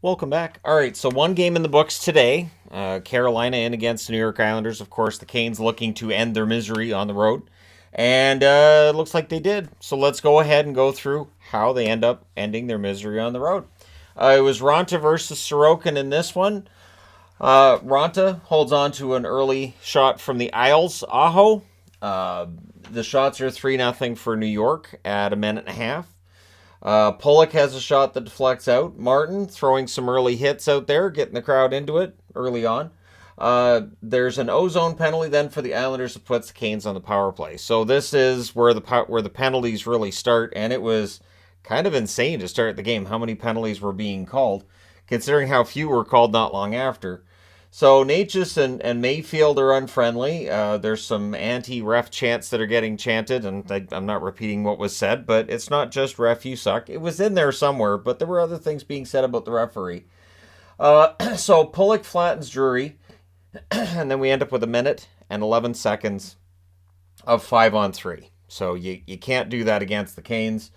Welcome back. All right, so one game in the books today. Carolina in against the New York Islanders. Of course, the Canes looking to end their misery on the road. And it looks like they did. So let's go ahead and go through how they end up ending their misery on the road. It was Ronta versus Sorokin in this one. Ronta holds on to an early shot from the Isles. Aho. The shots are 3-0 for New York at a minute and a half. Pollock has a shot that deflects out. Martin throwing some early hits out there, getting the crowd into it early on. There's an ozone penalty then for the Islanders that puts the Canes on the power play. So this is where the penalties really start, and it was kind of insane to start the game how many penalties were being called, considering how few were called not long after. So Natchez and Mayfield are unfriendly. There's some anti-ref chants that are getting chanted, and I'm not repeating what was said, but it's not just ref, you suck. It was in there somewhere, but there were other things being said about the referee. So Pollock flattens Drury, and then we end up with a minute and 11 seconds of 5-on-3. So you can't do that against the Canes.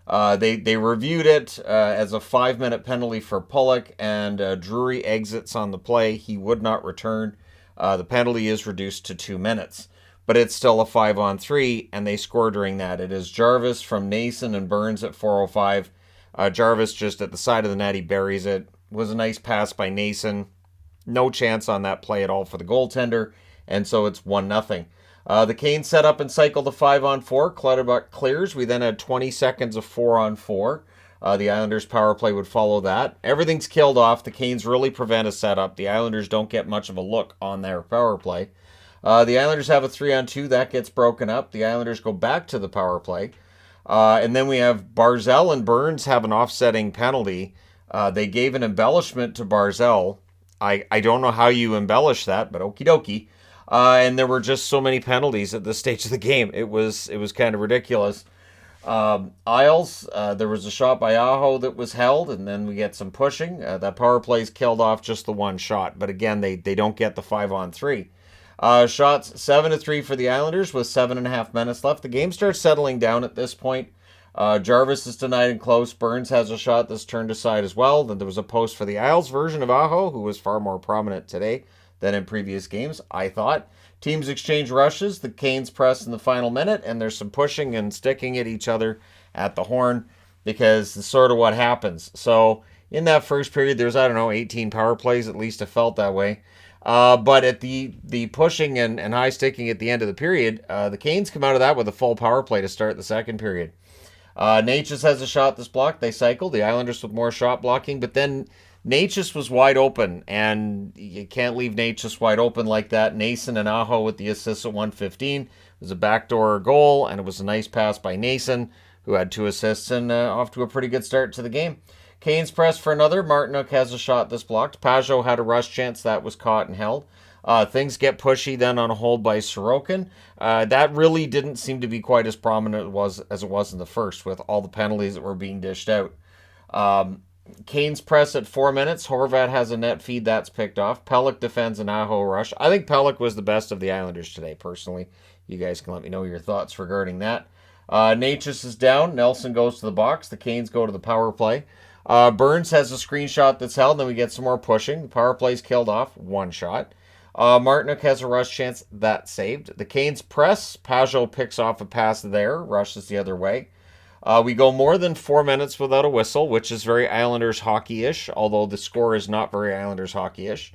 They reviewed it as a 5-minute penalty for Pollock, and Drury exits on the play. He would not return. The penalty is reduced to 2 minutes, but it's still a 5-on-3, and they score during that. It is Jarvis from Nason and Burns at 4:05. Jarvis just at the side of the net, he buries it. Was a nice pass by Nason. No chance on that play at all for the goaltender, and so it's 1-0. The Canes set up and cycled the 5-on-4. Clutterbuck clears. We then had 20 seconds of 4-on-4. The Islanders' power play would follow that. Everything's killed off. The Canes really prevent a setup. The Islanders don't get much of a look on their power play. The Islanders have a 3-on-2. That gets broken up. The Islanders go back to the power play. And then we have Barzal and Burns have an offsetting penalty. They gave an embellishment to Barzal. I don't know how you embellish that, but okie dokie. And there were just so many penalties at this stage of the game. It was kind of ridiculous. Isles, there was a shot by Aho that was held, and then we get some pushing. That power play's killed off just the one shot, but again, they don't get the 5-on-3. Shots 7-3 for the Islanders with 7.5 minutes left. The game starts settling down at this point. Jarvis is denied and close. Burns has a shot that's turned aside as well. Then there was a post for the Isles version of Aho, who was far more prominent today than in previous games, I thought. Teams exchange rushes. The Canes press in the final minute, and there's some pushing and sticking at each other at the horn because it's sort of what happens. So in that first period, there's, 18 power plays. At least it felt that way. But at the pushing and high sticking at the end of the period, the Canes come out of that with a full power play to start the second period. Natchez has a shot that's blocked. They cycle. The Islanders with more shot blocking, but then Natchez was wide open, and you can't leave Natchez wide open like that. Nason and Aho with the assist at 1:15. It was a backdoor goal, and it was a nice pass by Nason, who had 2 assists and off to a pretty good start to the game. Canes press for another. Martinook has a shot that's blocked. Pajot had a rush chance that was caught and held. Things get pushy then on a hold by Sorokin. That really didn't seem to be quite as prominent as it was in the first, with all the penalties that were being dished out. Canes press at 4 minutes. Horvat has a net feed that's picked off. Pelech defends an Aho rush. I think Pelech was the best of the Islanders today, personally. You guys can let me know your thoughts regarding that. Natchez is down. Nelson goes to the box. The Canes go to the power play. Burns has a screenshot that's held. Then we get some more pushing. The power play's killed off. 1 shot. Martinook has a rush chance that's saved. The Canes press. Pajot picks off a pass there. Rushes the other way. We go more than 4 minutes without a whistle, which is very Islanders hockey-ish, although the score is not very Islanders hockey-ish.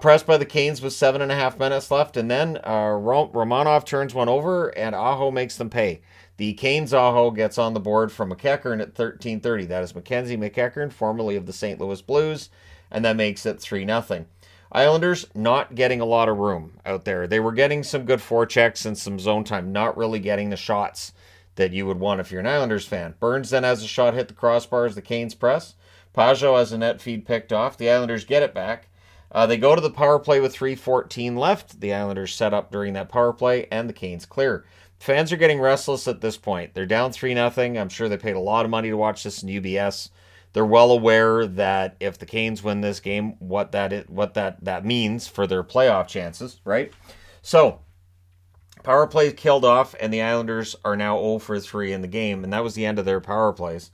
Pressed by the Canes with 7.5 minutes left, and then Romanov turns one over, and Aho makes them pay. The Canes Aho gets on the board from McEachern at 13:30. That is Mackenzie McEachern, formerly of the St. Louis Blues, and that makes it 3-0. Islanders not getting a lot of room out there. They were getting some good forechecks and some zone time, not really getting the shots that you would want if you're an Islanders fan. Burns then has a shot hit the crossbars. The Canes press. Pajot has a net feed picked off. The Islanders get it back. They go to the power play with 3:14 left. The Islanders set up during that power play, and the Canes clear. Fans are getting restless at this point. They're down 3-0. I'm sure they paid a lot of money to watch this in UBS. They're well aware that if the Canes win this game, what that means for their playoff chances, right? So power play killed off, and the Islanders are now 0 for 3 in the game, and that was the end of their power plays.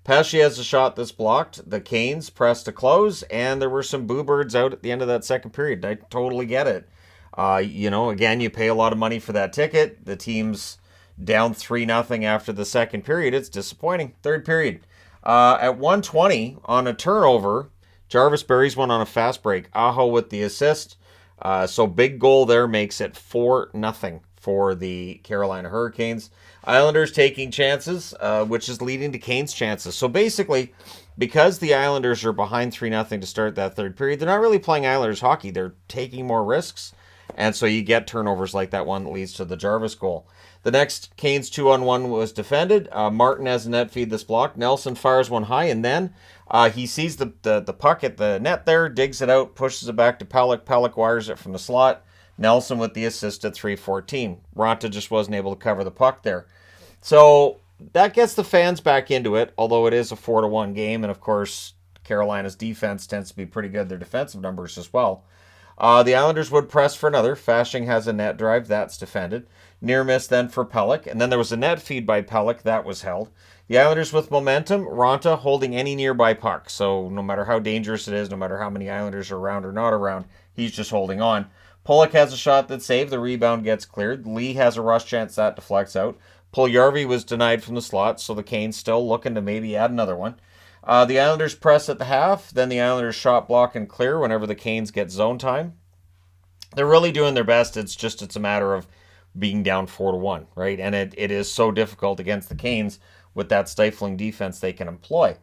Pesce has a shot that's blocked. The Canes press to close, and there were some boo birds out at the end of that second period. I totally get it. Again, you pay a lot of money for that ticket. The team's down 3-0 after the second period. It's disappointing. Third period. At 1:20 on a turnover, Jarvis buries one on a fast break. Aho with the assist. So big goal there makes it 4-0 for the Carolina Hurricanes. Islanders taking chances, which is leading to Canes' chances. So basically, because the Islanders are behind 3-0 to start that third period, they're not really playing Islanders hockey. They're taking more risks. And so you get turnovers like that one that leads to the Jarvis goal. The next Canes 2-on-1 was defended. Martin has a net feed this block. Nelson fires one high, and then he sees the puck at the net there, digs it out, pushes it back to Pelech. Pelech wires it from the slot. Nelson with the assist at 3:14. Ronta just wasn't able to cover the puck there. So that gets the fans back into it, although it is a 4-1 game, and of course, Carolina's defense tends to be pretty good, their defensive numbers as well. The Islanders would press for another. Fasching has a net drive. That's defended. Near miss then for Pelech. And then there was a net feed by Pelech. That was held. The Islanders with momentum. Ronta holding any nearby puck. So no matter how dangerous it is, no matter how many Islanders are around or not around, he's just holding on. Pollock has a shot that's saved. The rebound gets cleared. Lee has a rush chance that deflects out. Puljujarvi was denied from the slot, so the Canes still looking to maybe add another one. The Islanders press at the half. Then the Islanders shot block and clear whenever the Canes get zone time. They're really doing their best. It's a matter of being down 4-1, right? And it is so difficult against the Canes with that stifling defense they can employ.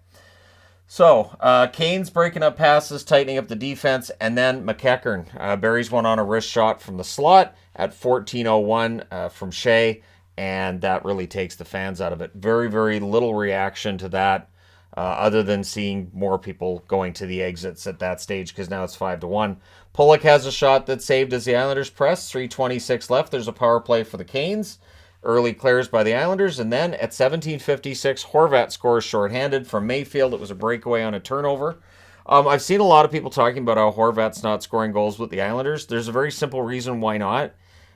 So, Canes breaking up passes, tightening up the defense, and then McEachern buries one on a wrist shot from the slot at 14:01 from Shea, and that really takes the fans out of it. Very, very little reaction to that, other than seeing more people going to the exits at that stage, because now it's 5-1. Pollock has a shot that's saved as the Islanders press. 3:26 left. There's a power play for the Canes. Early clears by the Islanders, and then at 17:56, Horvat scores shorthanded from Mayfield. It was a breakaway on a turnover. I've seen a lot of people talking about how Horvat's not scoring goals with the Islanders. There's a very simple reason why not.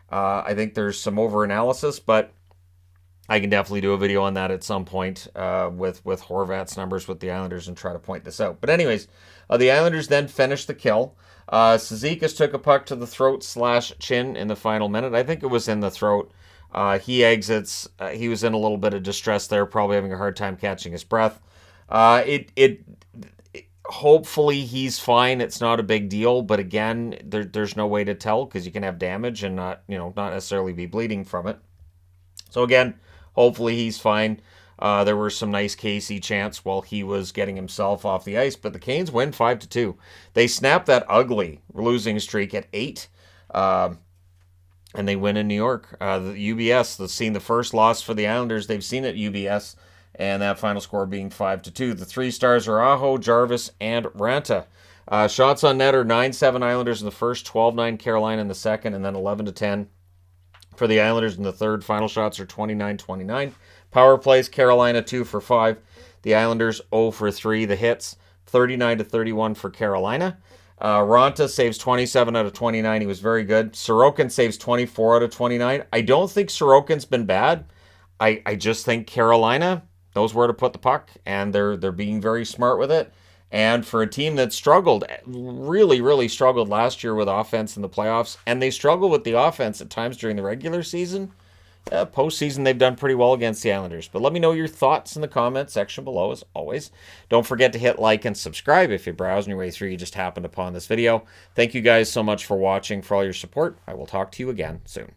I think there's some over-analysis, but I can definitely do a video on that at some point with Horvat's numbers with the Islanders and try to point this out. But anyways, the Islanders then finished the kill. Cizikas took a puck to the throat/chin in the final minute. I think it was in the throat. He exits. He was in a little bit of distress there, probably having a hard time catching his breath. Hopefully he's fine. It's not a big deal, but again, there's no way to tell because you can have damage and not necessarily be bleeding from it. So again, hopefully he's fine. There were some nice Casey chants while he was getting himself off the ice, but the Canes win 5-2. They snap that ugly losing streak at 8. And they win in New York. The UBS, they've seen the first loss for the Islanders. They've seen it at UBS, and that final score being 5-2. The 3 stars are Aho, Jarvis, and Ranta. Shots on net are 9-7 Islanders in the first, 12-9 Carolina in the second, and then 11-10 for the Islanders in the third. Final shots are 29-29. Power plays, Carolina 2 for 5. The Islanders 0 for 3. The hits, 39-31 for Carolina. Ronta saves 27 out of 29. He was very good. Sorokin saves 24 out of 29. I don't think Sorokin's been bad. I just think Carolina knows where to put the puck, and they're being very smart with it. And for a team that struggled, really, really struggled last year with offense in the playoffs, and they struggle with the offense at times during the regular season, postseason they've done pretty well against the Islanders. But let me know your thoughts in the comments section below, as always. Don't forget to hit like and subscribe if you're browsing your way through, you just happened upon this video. Thank you guys so much for watching, for all your support. I will talk to you again soon.